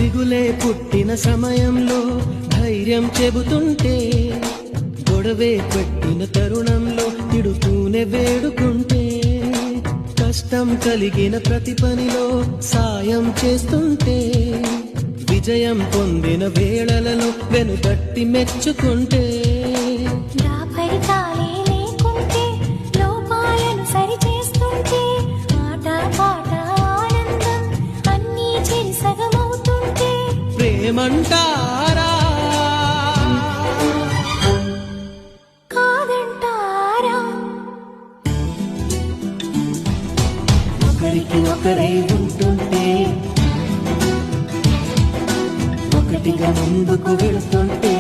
దిగులే పుట్టిన సమయంలో ధైర్యం చెబుతుంటే, గొడవే పెట్టిన తరుణంలో తిడుతూనే వేడుకుంటే, కష్టం కలిగిన ప్రతి పనిలో సాయం చేస్తుంటే, విజయం పొందిన వేళలలో వెనుతట్టి మెచ్చుకుంటే, ప్రేమంటారా కాదంటారా? ఒకరికి ఒకరే ఉంటుంటే, ఒకటిగా ముందుకు వెళుతుంటే,